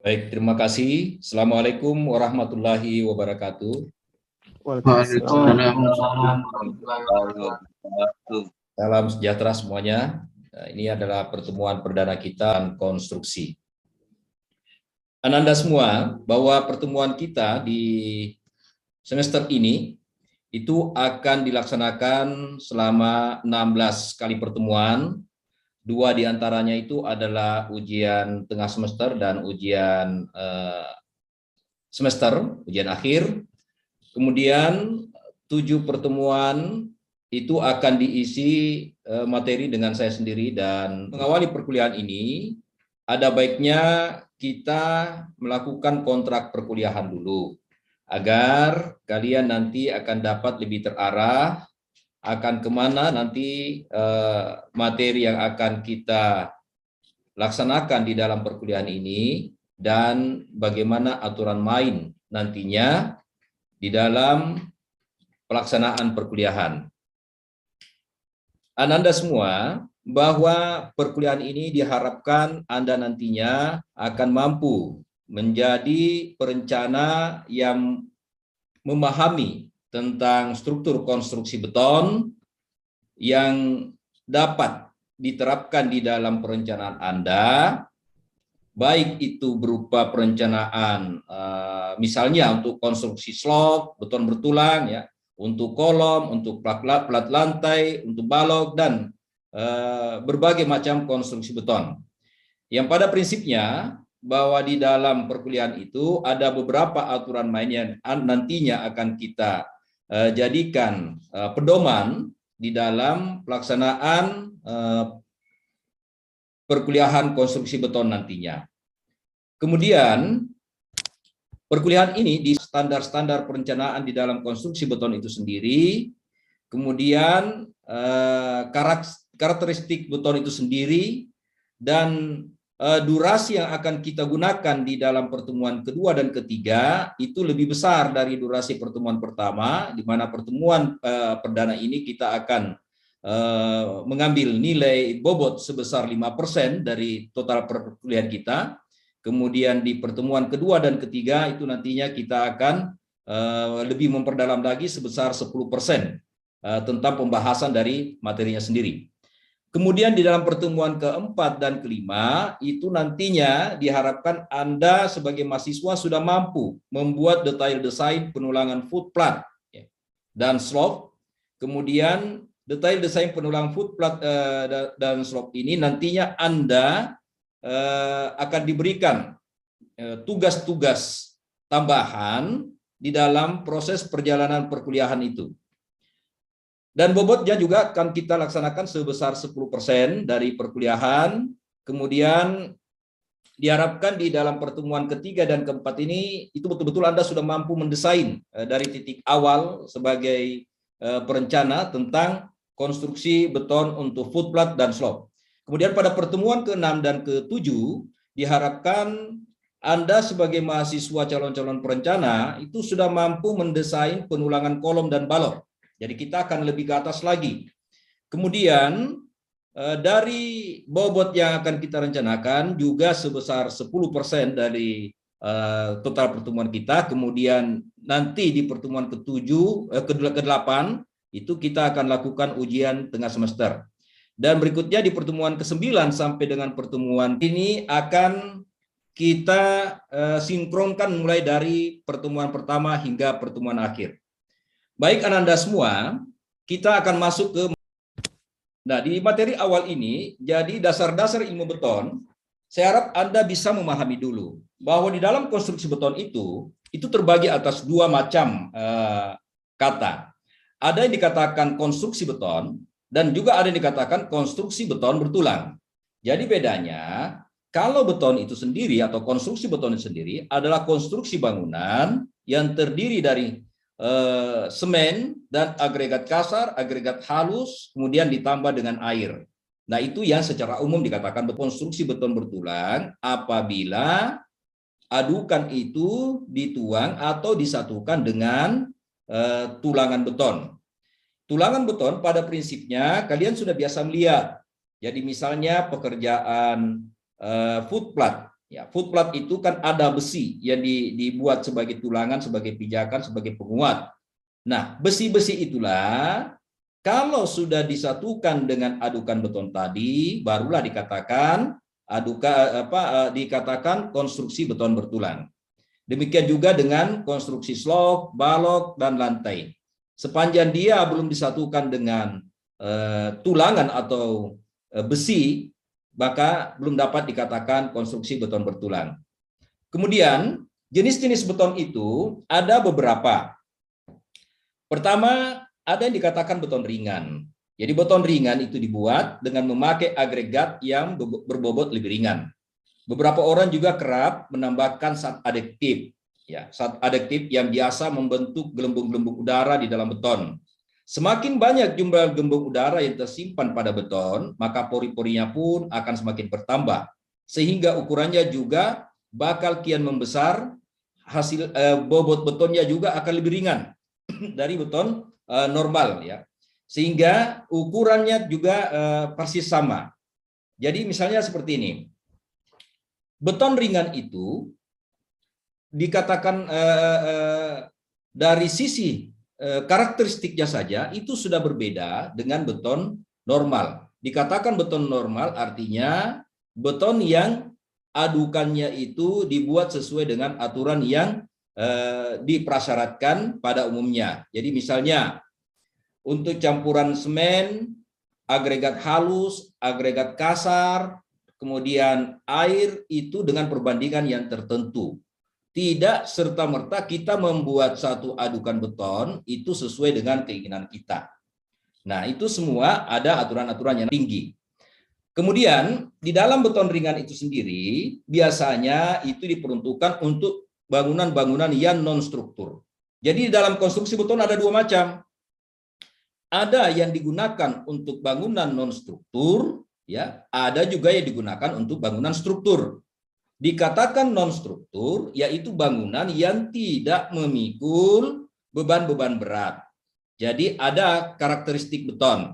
Baik, terima kasih. Assalamualaikum warahmatullahi wabarakatuh. Waalaikumsalam. Salam sejahtera semuanya. Ini adalah pertemuan perdana kita tentang konstruksi. Ananda semua, bahwa pertemuan kita di semester ini itu akan dilaksanakan selama 16 kali pertemuan. 2 diantaranya itu adalah ujian tengah semester dan ujian semester, ujian akhir. Kemudian 7 pertemuan itu akan diisi materi dengan saya sendiri, dan mengawali perkuliahan ini ada baiknya kita melakukan kontrak perkuliahan dulu agar kalian nanti akan dapat lebih terarah akan kemana nanti materi yang akan kita laksanakan di dalam perkuliahan ini dan bagaimana aturan main nantinya di dalam pelaksanaan perkuliahan. Ananda semua, bahwa perkuliahan ini diharapkan Anda nantinya akan mampu menjadi perencana yang memahami tentang struktur konstruksi beton yang dapat diterapkan di dalam perencanaan Anda, baik itu berupa perencanaan misalnya untuk konstruksi slab, beton bertulang, ya, untuk kolom, untuk plat lantai, untuk balok, dan berbagai macam konstruksi beton. Yang pada prinsipnya bahwa di dalam perkuliahan itu ada beberapa aturan main yang nantinya akan kita jadikan pedoman di dalam pelaksanaan perkuliahan konstruksi beton nantinya. Kemudian perkuliahan ini di standar-standar perencanaan di dalam konstruksi beton itu sendiri, kemudian karakteristik beton itu sendiri, dan durasi yang akan kita gunakan di dalam pertemuan kedua dan ketiga itu lebih besar dari durasi pertemuan pertama, di mana pertemuan perdana ini kita akan mengambil nilai bobot sebesar 5% dari total perkuliahan kita. Kemudian di pertemuan kedua dan ketiga itu nantinya kita akan lebih memperdalam lagi sebesar 10% tentang pembahasan dari materinya sendiri. Kemudian di dalam pertemuan keempat dan kelima itu nantinya diharapkan Anda sebagai mahasiswa sudah mampu membuat detail desain penulangan footplat dan slab. Kemudian detail desain penulangan footplat dan slab ini nantinya Anda akan diberikan tugas-tugas tambahan di dalam proses perjalanan perkuliahan itu. Dan bobotnya juga akan kita laksanakan sebesar 10% dari perkuliahan. Kemudian diharapkan di dalam pertemuan ketiga dan keempat ini itu betul-betul Anda sudah mampu mendesain dari titik awal sebagai perencana tentang konstruksi beton untuk footplat dan slab. Kemudian pada pertemuan ke-6 dan ke-7 diharapkan Anda sebagai mahasiswa calon-calon perencana itu sudah mampu mendesain penulangan kolom dan balok. Jadi kita akan lebih ke atas lagi. Kemudian dari bobot yang akan kita rencanakan juga sebesar 10% dari total pertemuan kita. Kemudian nanti di pertemuan ke-7, ke-8 itu kita akan lakukan ujian tengah semester. Dan berikutnya di pertemuan ke-9 sampai dengan pertemuan ini akan kita sinkronkan mulai dari pertemuan pertama hingga pertemuan akhir. Baik Ananda semua, kita akan masuk ke di materi awal ini. Jadi dasar-dasar ilmu beton, saya harap Anda bisa memahami dulu bahwa di dalam konstruksi beton itu terbagi atas 2 macam kata. Ada yang dikatakan konstruksi beton dan juga ada yang dikatakan konstruksi beton bertulang. Jadi bedanya, kalau beton itu sendiri atau konstruksi beton itu sendiri adalah konstruksi bangunan yang terdiri dari semen dan agregat kasar, agregat halus, kemudian ditambah dengan air. Nah, itu yang secara umum dikatakan konstruksi beton bertulang apabila adukan itu dituang atau disatukan dengan tulangan beton. Tulangan beton pada prinsipnya kalian sudah biasa melihat. Jadi misalnya pekerjaan footplat Ya, footplate itu kan ada besi yang dibuat sebagai tulangan, sebagai pijakan, sebagai penguat. Nah, besi-besi itulah kalau sudah disatukan dengan adukan beton tadi, barulah dikatakan dikatakan konstruksi beton bertulang. Demikian juga dengan konstruksi slop, balok, dan lantai. Sepanjang dia belum disatukan dengan tulangan atau besi, maka belum dapat dikatakan konstruksi beton bertulang. Kemudian, jenis-jenis beton itu ada beberapa. Pertama, ada yang dikatakan beton ringan. Jadi beton ringan itu dibuat dengan memakai agregat yang berbobot lebih ringan. Beberapa orang juga kerap menambahkan zat adiktif, ya, zat adiktif yang biasa membentuk gelembung-gelembung udara di dalam beton. Semakin banyak jumlah gelembung udara yang tersimpan pada beton, maka pori-porinya pun akan semakin bertambah, sehingga ukurannya juga bakal kian membesar. Hasil bobot betonnya juga akan lebih ringan dari beton normal, ya, sehingga ukurannya juga persis sama. Jadi misalnya seperti ini. Beton ringan itu dikatakan dari sisi karakteristiknya saja itu sudah berbeda dengan beton normal. Dikatakan beton normal artinya beton yang adukannya itu dibuat sesuai dengan aturan yang diprasyaratkan pada umumnya. Jadi misalnya untuk campuran semen, agregat halus, agregat kasar, kemudian air itu dengan perbandingan yang tertentu. Tidak serta-merta kita membuat satu adukan beton itu sesuai dengan keinginan kita. Nah, itu semua ada aturan-aturan yang tinggi. Kemudian, di dalam beton ringan itu sendiri, biasanya itu diperuntukkan untuk bangunan-bangunan yang non-struktur. Jadi, di dalam konstruksi beton ada dua macam. Ada yang digunakan untuk bangunan non-struktur, ya, ada juga yang digunakan untuk bangunan struktur. Dikatakan non-struktur yaitu bangunan yang tidak memikul beban-beban berat. Jadi ada karakteristik beton.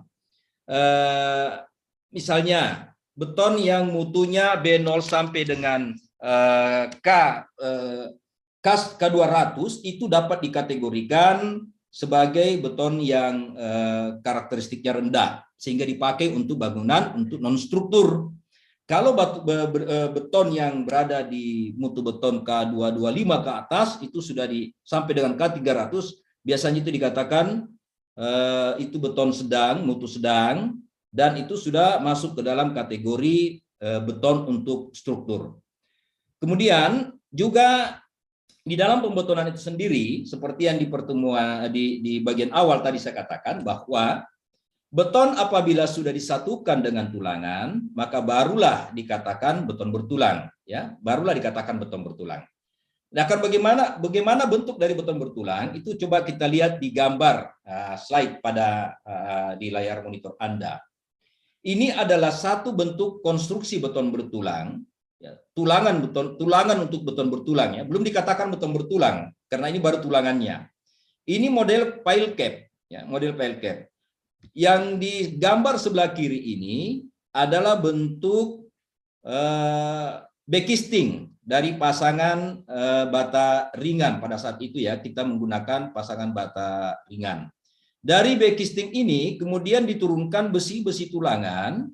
Misalnya beton yang mutunya B0 sampai dengan K200 itu dapat dikategorikan sebagai beton yang karakteristiknya rendah sehingga dipakai untuk bangunan untuk non-struktur. Kalau beton yang berada di mutu beton K225 ke atas itu sudah sampai dengan K300 biasanya itu dikatakan itu beton sedang, mutu sedang, dan itu sudah masuk ke dalam kategori beton untuk struktur. Kemudian juga di dalam pembetonan itu sendiri seperti yang di pertemuan di bagian awal tadi saya katakan bahwa beton apabila sudah disatukan dengan tulangan, maka barulah dikatakan beton bertulang, ya, barulah dikatakan beton bertulang. Nah, kan bagaimana bentuk dari beton bertulang itu coba kita lihat di gambar slide pada di layar monitor Anda. Ini adalah satu bentuk konstruksi beton bertulang, ya, tulangan untuk beton bertulang, ya, belum dikatakan beton bertulang karena ini baru tulangannya. Ini model pile cap, ya, model pile cap. Yang digambar sebelah kiri ini adalah bentuk backcasting dari pasangan bata ringan pada saat itu, ya, kita menggunakan pasangan bata ringan. Dari backcasting ini kemudian diturunkan besi-besi tulangan,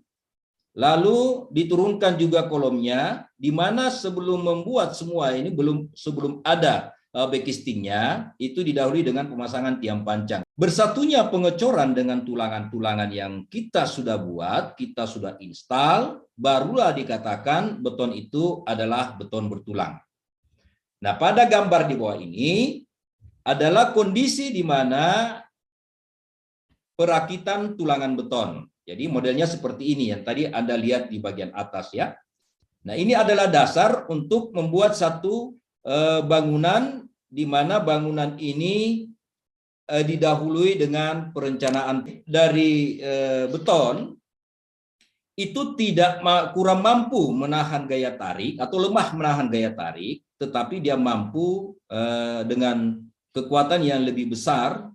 lalu diturunkan juga kolomnya, di mana sebelum membuat semua ini sebelum ada backcastingnya itu didahului dengan pemasangan tiang pancang. Bersatunya pengecoran dengan tulangan-tulangan yang kita sudah buat, kita sudah install, barulah dikatakan beton itu adalah beton bertulang. Nah, pada gambar di bawah ini adalah kondisi di mana perakitan tulangan beton. Jadi modelnya seperti ini yang tadi Anda lihat di bagian atas, ya. Nah, ini adalah dasar untuk membuat satu bangunan di mana bangunan ini didahului dengan perencanaan dari beton itu kurang mampu menahan gaya tarik atau lemah menahan gaya tarik, tetapi dia mampu dengan kekuatan yang lebih besar,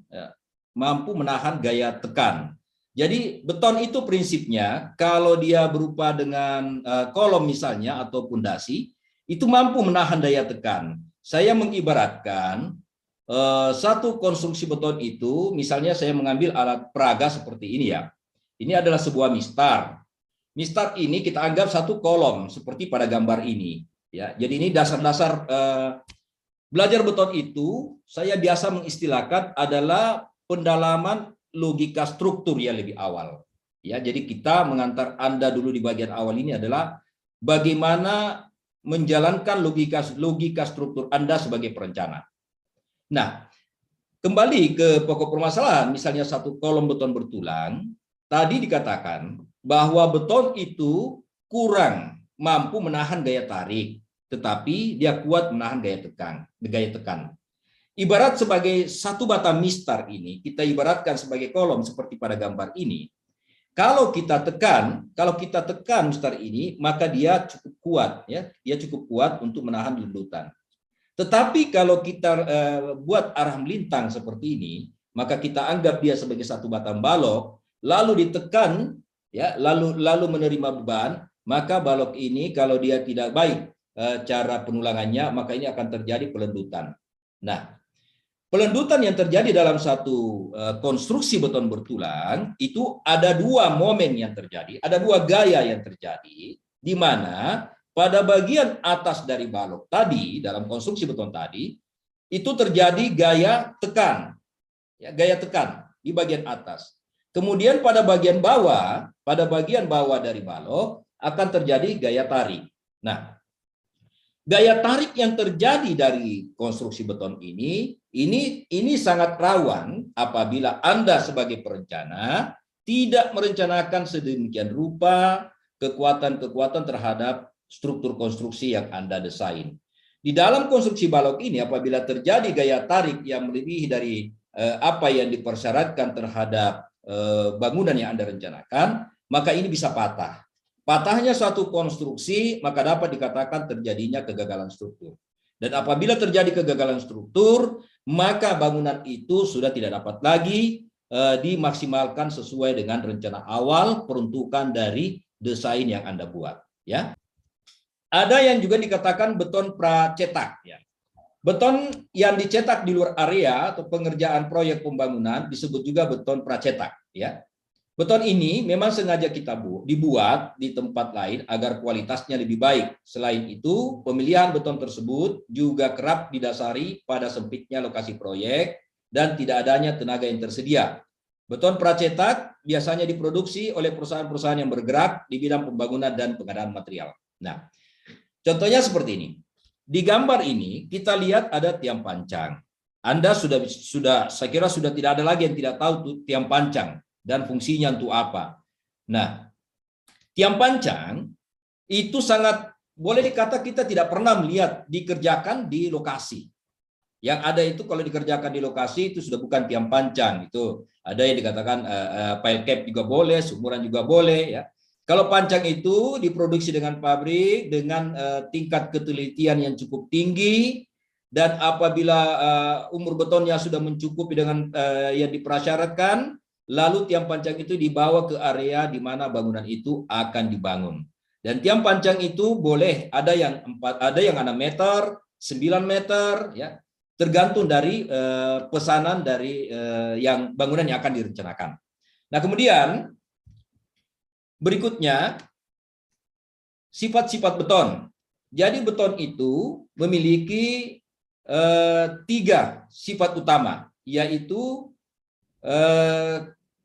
mampu menahan gaya tekan. Jadi beton itu prinsipnya kalau dia berupa dengan kolom misalnya atau pondasi, itu mampu menahan daya tekan. Saya mengibaratkan satu konstruksi beton itu, misalnya saya mengambil alat peraga seperti ini ya. Ini adalah sebuah mistar. Mistar ini kita anggap satu kolom seperti pada gambar ini. Ya, jadi ini dasar-dasar belajar beton itu saya biasa mengistilahkan adalah pendalaman logika struktur yang lebih awal. Ya, jadi kita mengantar Anda dulu di bagian awal ini adalah bagaimana menjalankan logika struktur Anda sebagai perencana. Nah, kembali ke pokok permasalahan, misalnya satu kolom beton bertulang, tadi dikatakan bahwa beton itu kurang mampu menahan gaya tarik, tetapi dia kuat menahan gaya tekan. Ibarat sebagai satu bata mistar ini, kita ibaratkan sebagai kolom seperti pada gambar ini. Kalau kita tekan mistar ini, maka dia cukup kuat, ya, dia cukup kuat untuk menahan ledutan. Tetapi kalau kita buat arah melintang seperti ini, maka kita anggap dia sebagai satu batang balok, lalu ditekan, ya, lalu menerima beban, maka balok ini kalau dia tidak baik cara penulangannya, maka ini akan terjadi pelendutan. Nah, pelendutan yang terjadi dalam satu konstruksi beton bertulang itu ada dua momen yang terjadi, ada dua gaya yang terjadi, di mana pada bagian atas dari balok tadi dalam konstruksi beton tadi itu terjadi gaya tekan, ya, gaya tekan di bagian atas. Kemudian pada bagian bawah dari balok akan terjadi gaya tarik. Nah, gaya tarik yang terjadi dari konstruksi beton ini sangat rawan apabila Anda sebagai perencana tidak merencanakan sedemikian rupa kekuatan-kekuatan terhadap struktur konstruksi yang Anda desain. Di dalam konstruksi balok ini apabila terjadi gaya tarik yang melebihi dari apa yang dipersyaratkan terhadap bangunan yang Anda rencanakan, maka ini bisa patah. Patahnya suatu konstruksi maka dapat dikatakan terjadinya kegagalan struktur. Dan apabila terjadi kegagalan struktur, maka bangunan itu sudah tidak dapat lagi dimaksimalkan sesuai dengan rencana awal peruntukan dari desain yang Anda buat. Ya, ada yang juga dikatakan beton pracetak. Ya, beton yang dicetak di luar area atau pengerjaan proyek pembangunan disebut juga beton pracetak. Ya. Beton ini memang sengaja kita dibuat di tempat lain agar kualitasnya lebih baik. Selain itu, pemilihan beton tersebut juga kerap didasari pada sempitnya lokasi proyek dan tidak adanya tenaga yang tersedia. Beton pracetak biasanya diproduksi oleh perusahaan-perusahaan yang bergerak di bidang pembangunan dan pengadaan material. Nah, contohnya seperti ini. Di gambar ini kita lihat ada tiang pancang. Anda sudah saya kira sudah tidak ada lagi yang tidak tahu tiang pancang dan fungsinya untuk apa. Nah, tiang pancang itu sangat boleh dikata kita tidak pernah melihat dikerjakan di lokasi. Yang ada itu kalau dikerjakan di lokasi itu sudah bukan tiang pancang, itu ada yang dikatakan pile cap juga boleh, sumuran juga boleh, ya. Kalau pancang itu diproduksi dengan pabrik dengan tingkat ketelitian yang cukup tinggi, dan apabila umur betonnya sudah mencukupi dengan yang dipersyaratkan, lalu tiang pancang itu dibawa ke area di mana bangunan itu akan dibangun. Dan tiang pancang itu boleh ada yang 6 meter, 9 meter, ya, tergantung dari pesanan dari yang bangunan yang akan direncanakan. Nah, kemudian berikutnya sifat-sifat beton. Jadi beton itu memiliki 3 sifat utama, yaitu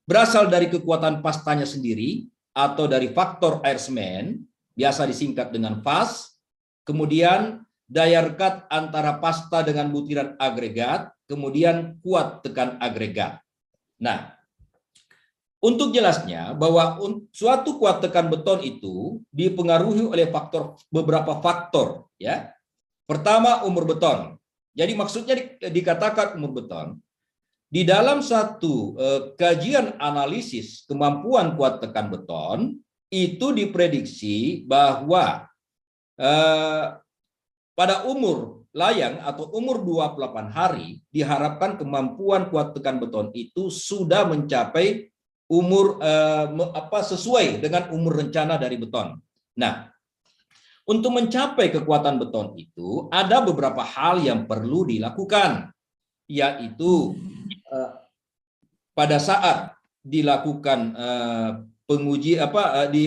berasal dari kekuatan pastanya sendiri atau dari faktor air semen, biasa disingkat dengan FAS, kemudian daya rekat antara pasta dengan butiran agregat, kemudian kuat tekan agregat. Nah, untuk jelasnya bahwa suatu kuat tekan beton itu dipengaruhi oleh beberapa faktor, ya. Pertama, umur beton. Jadi maksudnya dikatakan umur beton. Di dalam satu kajian analisis kemampuan kuat tekan beton, itu diprediksi bahwa pada umur layang atau umur 28 hari, diharapkan kemampuan kuat tekan beton itu sudah mencapai umur sesuai dengan umur rencana dari beton. Nah, Untuk mencapai kekuatan beton itu ada beberapa hal yang perlu dilakukan, yaitu pada saat dilakukan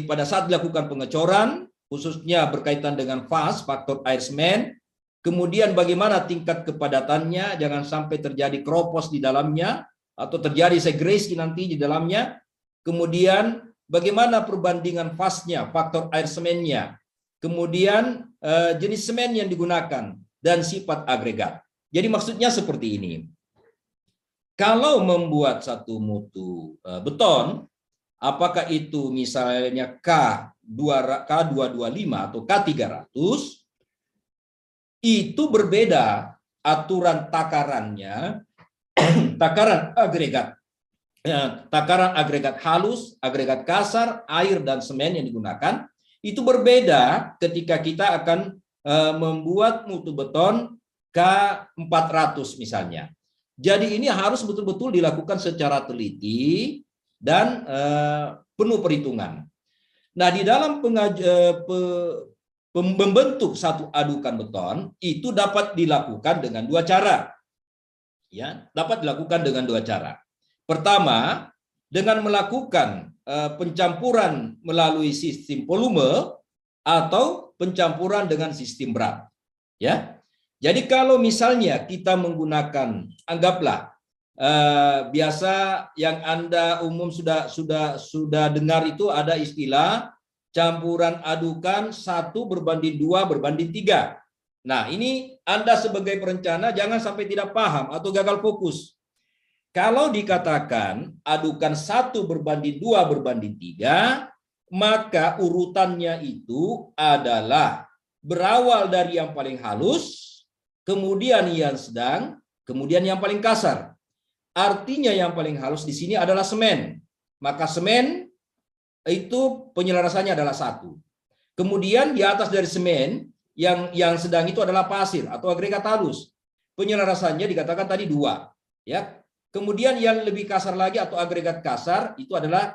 pada saat dilakukan pengecoran, khususnya berkaitan dengan fas, faktor air semen, kemudian bagaimana tingkat kepadatannya, jangan sampai terjadi kropos di dalamnya atau terjadi segresi nanti di dalamnya, kemudian bagaimana perbandingan fasnya, faktor air semennya, kemudian jenis semen yang digunakan, dan sifat agregat. Jadi maksudnya seperti ini. Kalau membuat satu mutu beton, apakah itu misalnya K225 atau K300, itu berbeda aturan takarannya, takaran agregat. Takaran agregat halus, agregat kasar, air, dan semen yang digunakan, itu berbeda ketika kita akan membuat mutu beton K400 misalnya. Jadi ini harus betul-betul dilakukan secara teliti dan penuh perhitungan. Nah, di dalam membentuk satu adukan beton itu dapat dilakukan dengan dua cara. Ya, dapat dilakukan dengan dua cara. Pertama, dengan melakukan pencampuran melalui sistem volume atau pencampuran dengan sistem berat. Ya. Jadi kalau misalnya kita menggunakan, anggaplah biasa yang Anda umum sudah dengar itu ada istilah campuran adukan 1:2:3. Nah, ini Anda sebagai perencana jangan sampai tidak paham atau gagal fokus. Kalau dikatakan adukan 1:2:3, maka urutannya itu adalah berawal dari yang paling halus, kemudian yang sedang, kemudian yang paling kasar. Artinya yang paling halus di sini adalah semen. Maka semen itu penyelarasannya adalah 1. Kemudian di atas dari semen yang sedang itu adalah pasir atau agregat halus. Penyelarasannya dikatakan tadi 2. Ya. Kemudian yang lebih kasar lagi atau agregat kasar itu adalah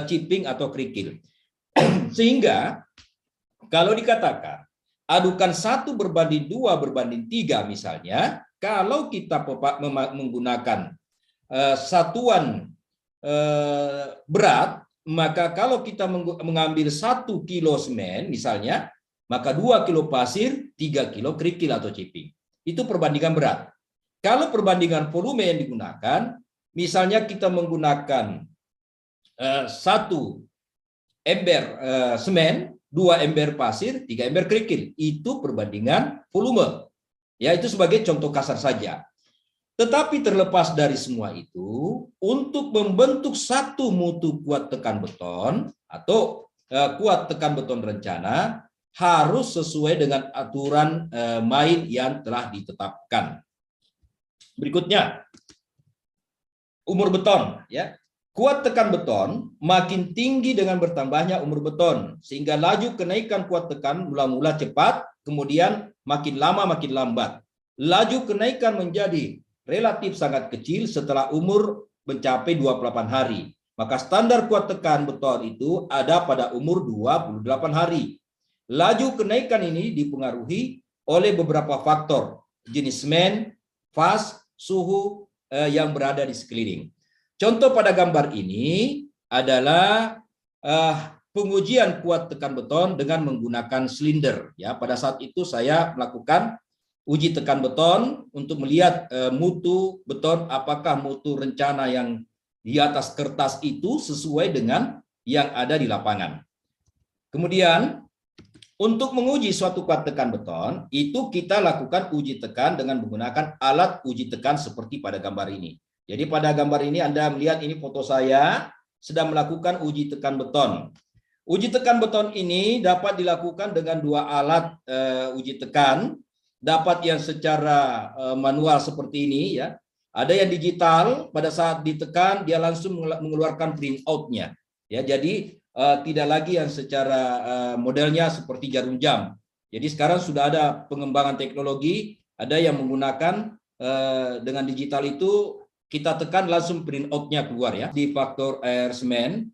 chipping atau kerikil. Sehingga kalau dikatakan adukan 1:2:3 misalnya, kalau kita menggunakan satuan berat, maka kalau kita mengambil 1 kilo semen misalnya, maka 2 kilo pasir, 3 kilo kerikil atau chipping. Itu perbandingan berat. Kalau perbandingan volume yang digunakan, misalnya kita menggunakan 1 ember semen, 2 ember pasir, 3 ember kerikil. Itu perbandingan volume. Ya, itu sebagai contoh kasar saja. Tetapi terlepas dari semua itu, untuk membentuk satu mutu kuat tekan beton atau kuat tekan beton rencana harus sesuai dengan aturan main yang telah ditetapkan. Berikutnya, umur beton, ya. Kuat tekan beton makin tinggi dengan bertambahnya umur beton, sehingga laju kenaikan kuat tekan mula-mula cepat, kemudian makin lama makin lambat. Laju kenaikan menjadi relatif sangat kecil setelah umur mencapai 28 hari. Maka standar kuat tekan beton itu ada pada umur 28 hari. Laju kenaikan ini dipengaruhi oleh beberapa faktor, jenis semen, fas, suhu yang berada di sekeliling. Contoh pada gambar ini adalah pengujian kuat tekan beton dengan menggunakan silinder. Ya, pada saat itu saya melakukan uji tekan beton untuk melihat mutu beton, apakah mutu rencana yang di atas kertas itu sesuai dengan yang ada di lapangan. Kemudian untuk menguji suatu kuat tekan beton, itu kita lakukan uji tekan dengan menggunakan alat uji tekan seperti pada gambar ini. Jadi pada gambar ini Anda melihat ini foto saya sedang melakukan uji tekan beton. Uji tekan beton ini dapat dilakukan dengan 2 alat uji tekan, dapat yang secara manual seperti ini ya. Ada yang digital, pada saat ditekan dia langsung mengeluarkan printout-nya. Ya, jadi tidak lagi yang secara modelnya seperti jarum jam. Jadi sekarang sudah ada pengembangan teknologi, ada yang menggunakan dengan digital itu kita tekan langsung printout-nya keluar ya. Di faktor air semen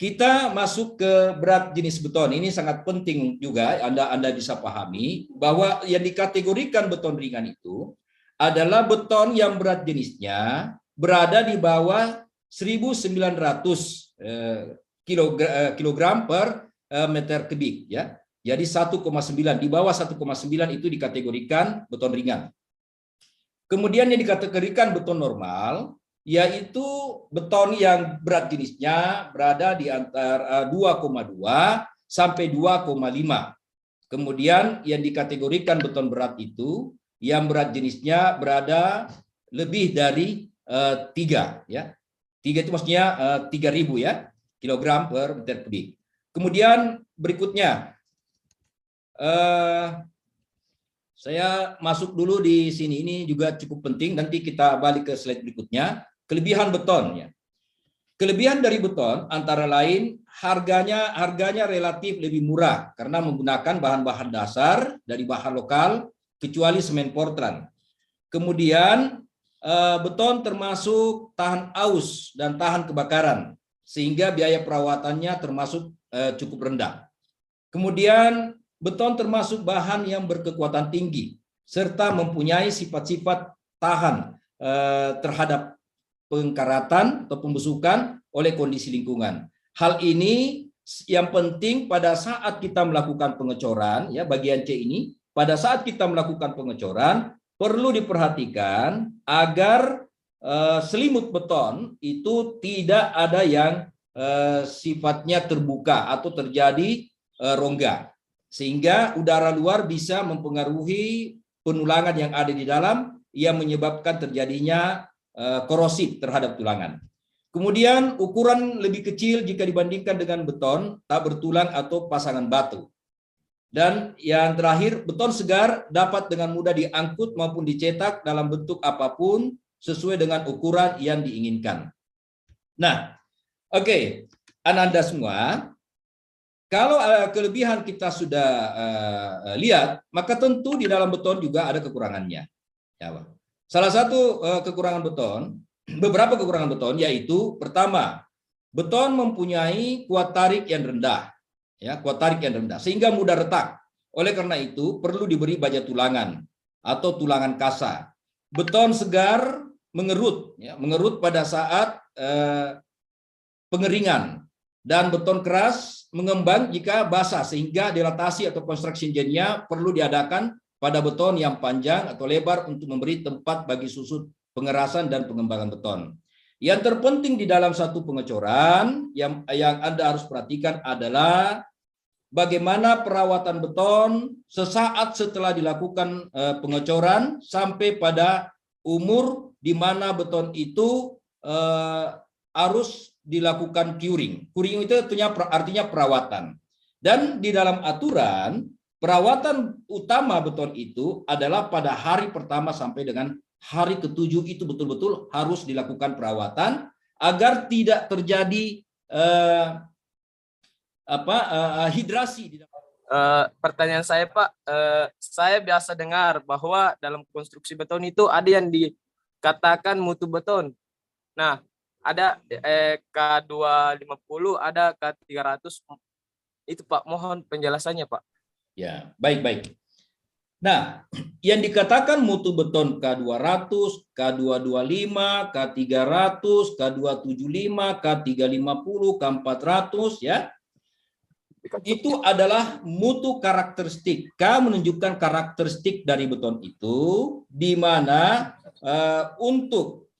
Kita masuk ke berat jenis beton. Ini sangat penting juga Anda bisa pahami bahwa yang dikategorikan beton ringan itu adalah beton yang berat jenisnya berada di bawah 1.900 kilogram per meter kubik ya. Jadi 1,9, di bawah 1,9 itu dikategorikan beton ringan. Kemudian yang dikategorikan beton normal yaitu beton yang berat jenisnya berada di antara 2,2 sampai 2,5. Kemudian yang dikategorikan beton berat itu yang berat jenisnya berada lebih dari 3 ya. 3 itu maksudnya 3.000 ya kilogram per meter kubik. Kemudian berikutnya saya masuk dulu di sini, ini juga cukup penting, nanti kita balik ke slide berikutnya. Kelebihan beton ya. Kelebihan dari beton antara lain harganya relatif lebih murah karena menggunakan bahan-bahan dasar dari bahan lokal kecuali semen Portland. Kemudian beton termasuk tahan aus dan tahan kebakaran sehingga biaya perawatannya termasuk cukup rendah. Kemudian beton termasuk bahan yang berkekuatan tinggi serta mempunyai sifat-sifat tahan terhadap pengkaratan atau pembusukan oleh kondisi lingkungan. Hal ini yang penting pada saat kita melakukan pengecoran ya, bagian C ini, pada saat kita melakukan pengecoran perlu diperhatikan agar selimut beton itu tidak ada yang sifatnya terbuka atau terjadi rongga, sehingga udara luar bisa mempengaruhi penulangan yang ada di dalam yang menyebabkan terjadinya korosif terhadap tulangan. Kemudian ukuran lebih kecil jika dibandingkan dengan beton tak bertulang atau pasangan batu. Dan yang terakhir, beton segar dapat dengan mudah diangkut maupun dicetak dalam bentuk apapun sesuai dengan ukuran yang diinginkan. Nah, oke, Anda semua, kalau kelebihan kita sudah lihat, maka tentu di dalam beton juga ada kekurangannya. Ya, salah satu kekurangan beton, beberapa kekurangan beton yaitu pertama, beton mempunyai kuat tarik yang rendah, ya, kuat tarik yang rendah sehingga mudah retak. Oleh karena itu perlu diberi baja tulangan atau tulangan kasa. Beton segar mengerut, ya, mengerut pada saat pengeringan, dan beton keras mengembang jika basah sehingga dilatasi atau construction gennya perlu diadakan pada beton yang panjang atau lebar untuk memberi tempat bagi susut pengerasan dan pengembangan beton. Yang terpenting di dalam satu pengecoran yang Anda harus perhatikan adalah bagaimana perawatan beton sesaat setelah dilakukan pengecoran sampai pada umur di mana beton itu harus dilakukan curing. Curing itu artinya perawatan. Dan di dalam aturan, perawatan utama beton itu adalah pada hari pertama sampai dengan hari ke-7 itu betul-betul harus dilakukan perawatan agar tidak terjadi hidrasi. Pertanyaan saya, Pak, saya biasa dengar bahwa dalam konstruksi beton itu ada yang dikatakan mutu beton. Nah, ada K250, ada K300. Itu Pak, mohon penjelasannya Pak. Ya, baik. Nah, yang dikatakan mutu beton K200, K225, K300, K275, K350, K400 ya. Itu adalah mutu karakteristik. K menunjukkan karakteristik dari beton itu, di mana untuk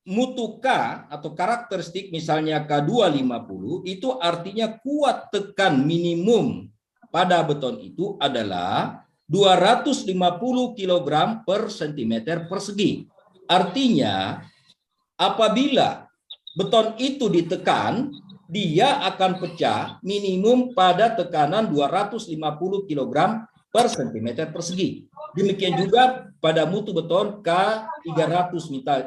mutu K atau karakteristik misalnya K250 itu artinya kuat tekan minimum pada beton itu adalah 250 kg per cm persegi. Artinya apabila beton itu ditekan, dia akan pecah minimum pada tekanan 250 kg per cm persegi. Demikian juga pada mutu beton K300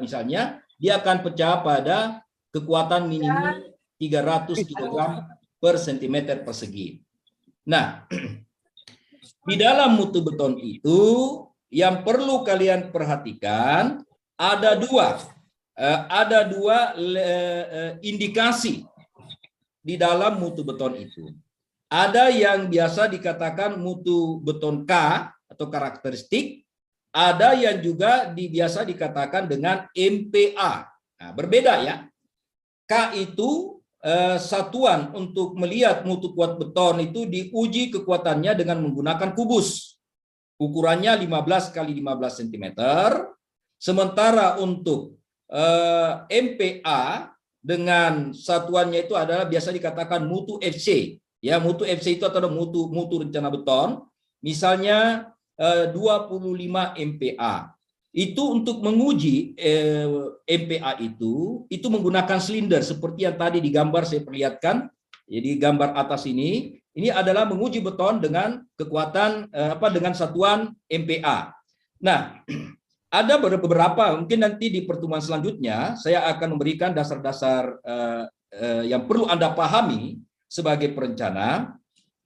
misalnya, dia akan pecah pada kekuatan minimum 300 kg per cm persegi. Nah, di dalam mutu beton itu yang perlu kalian perhatikan ada dua. ada dua indikasi di dalam mutu beton itu. Ada yang biasa dikatakan mutu beton K atau karakteristik, ada yang juga biasa dikatakan dengan MPA. Nah, berbeda ya. K itu satuan untuk melihat mutu kuat beton itu diuji kekuatannya dengan menggunakan kubus. Ukurannya 15 kali 15 cm. Sementara untuk MPA dengan satuannya itu adalah biasa dikatakan mutu FC. Ya, mutu FC itu adalah mutu rencana beton. Misalnya 25 MPA. Itu untuk menguji MPA itu menggunakan silinder seperti yang tadi di gambar saya perlihatkan. Jadi gambar atas ini adalah menguji beton dengan kekuatan dengan satuan MPA. Nah, ada beberapa, mungkin nanti di pertemuan selanjutnya saya akan memberikan dasar-dasar yang perlu Anda pahami sebagai perencana.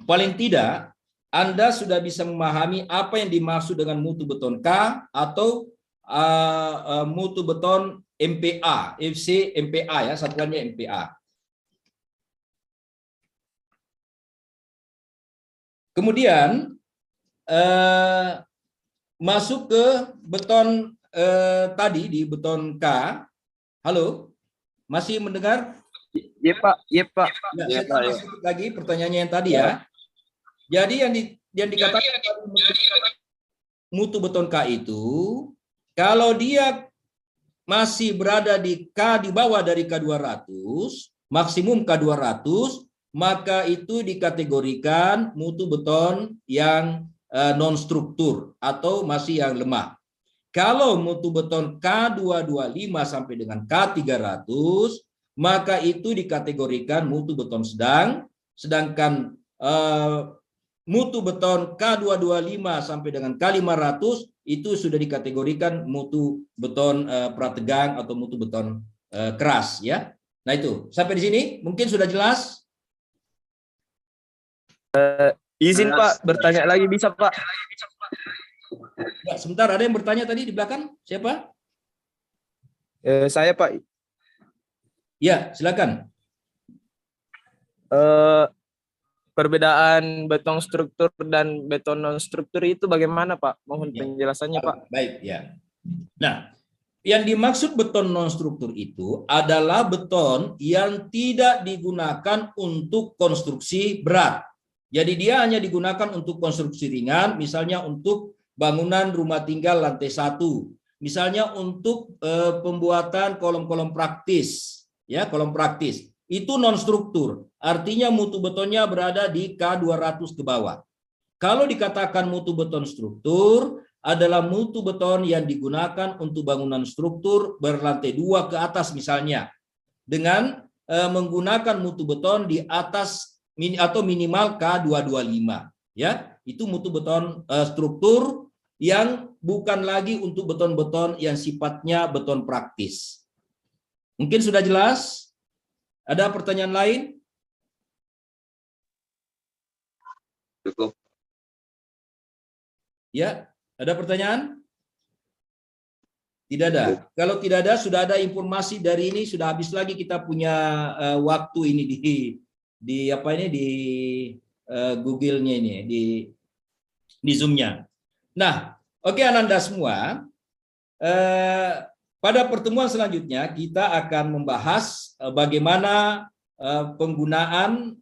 Paling tidak Anda sudah bisa memahami apa yang dimaksud dengan mutu beton K atau mutu beton MPA, FC MPA ya, satuannya MPA. Kemudian masuk ke beton tadi di beton K. Halo, masih mendengar? Iya Pak, iya Pak. Ya, saya tambah sedikit lagi pertanyaannya yang tadi ya. Jadi yang dikatakan mutu beton K itu, kalau dia masih berada di K di bawah dari K200, maksimum K200, maka itu dikategorikan mutu beton yang non-struktur atau masih yang lemah. Kalau mutu beton K225 sampai dengan K300, maka itu dikategorikan mutu beton sedang, sedangkan mutu beton K225 sampai dengan K500 itu sudah dikategorikan mutu beton prategang atau mutu beton keras ya. Nah itu, sampai di sini mungkin sudah jelas. Izin Pak, bertanya lagi bisa Pak? Ya, sebentar, ada yang bertanya tadi di belakang. Siapa? Saya Pak. Ya, silakan. Perbedaan beton struktur dan beton non struktur itu bagaimana Pak? Mohon penjelasannya Pak. Baik ya. Nah, yang dimaksud beton non struktur itu adalah beton yang tidak digunakan untuk konstruksi berat. Jadi dia hanya digunakan untuk konstruksi ringan, misalnya untuk bangunan rumah tinggal lantai 1, misalnya untuk pembuatan kolom-kolom praktis, ya kolom praktis. Itu non struktur, artinya mutu betonnya berada di K200 ke bawah. Kalau dikatakan mutu beton struktur adalah mutu beton yang digunakan untuk bangunan struktur berlantai 2 ke atas misalnya, dengan menggunakan mutu beton di atas atau minimal K225 ya, itu mutu beton struktur yang bukan lagi untuk beton-beton yang sifatnya beton praktis. Mungkin sudah jelas? Ada pertanyaan lain? Cukup. Ya, ada pertanyaan? Tidak ada. Kalau tidak ada, sudah ada informasi dari ini, sudah habis lagi kita punya waktu ini di apa ini di Google-nya ini di Zoom-nya. Nah, oke Ananda semua. Pada pertemuan selanjutnya kita akan membahas bagaimana penggunaan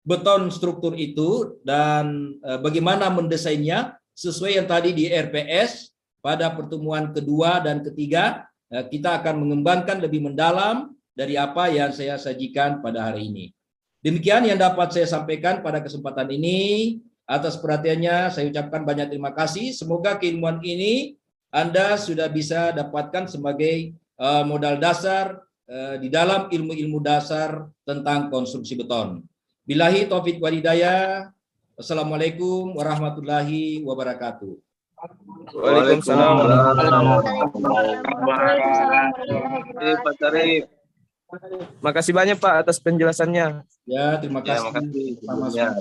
beton struktur itu dan bagaimana mendesainnya sesuai yang tadi di RPS. Pada pertemuan kedua dan ketiga kita akan mengembangkan lebih mendalam dari apa yang saya sajikan pada hari ini. Demikian yang dapat saya sampaikan pada kesempatan ini. Atas perhatiannya saya ucapkan banyak terima kasih. Semoga keilmuan ini Anda sudah bisa dapatkan sebagai modal dasar di dalam ilmu-ilmu dasar tentang konstruksi beton. Billahi taufik wal hidayah. Wassalamualaikum warahmatullahi wabarakatuh. Waalaikumsalam. Makasih banyak Pak atas penjelasannya. Ya, terima kasih. Ya, makasih.